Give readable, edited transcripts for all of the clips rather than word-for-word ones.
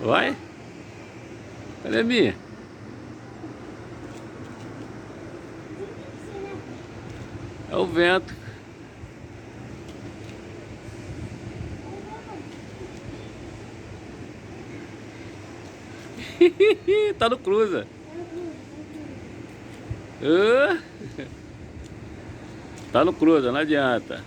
Vai? Cadê a minha? É o vento. Tá no cruza. Ah, tá no cruza, não adianta.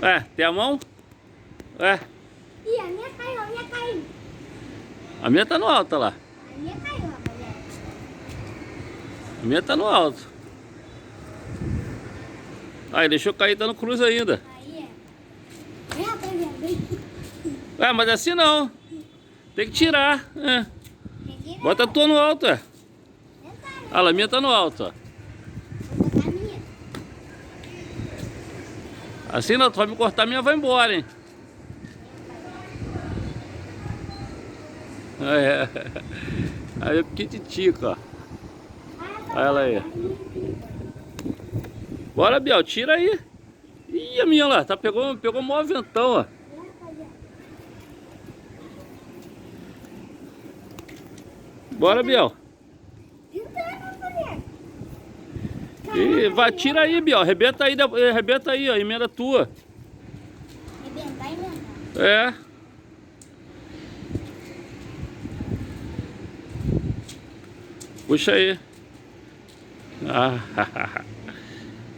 Ué, tem a mão? Ué, Ih, a minha caiu, a minha caiu. a minha tá no alto, olha lá. A minha caiu, rapaziada. A minha tá no alto. Aí, deixou cair, tá no cruza ainda. Aí é. Vem, rapaziada, vem. Ué, mas assim não. Tem que tirar. É. Retira. Bota a tua no alto, é. Tenta, Olha lá, a minha tá no alto, ó. vou botar a minha. Assim não, tu vai me cortar, a minha vai embora, hein. É. Aí é piquititica, ó. Olha ela aí. Bora, Biel, tira aí. Ih, a minha lá, tá, pegou o maior ventão, ó. Bora, Biel. Ih, vai, tira aí, Biel. Arrebenta aí, ó. Emenda tua. Arrebentar, emendar. É. Puxa aí. Ah,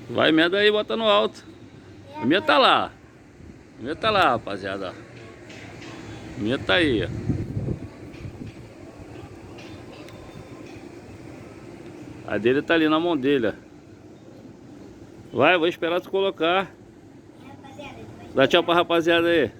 vai, emenda aí, bota no alto. A minha tá lá. A minha tá lá, rapaziada. A minha tá aí, ó. A dele tá ali na mão dele, ó. Vai, vou esperar tu colocar. Rapaziada, Dá tchau pra rapaziada aí.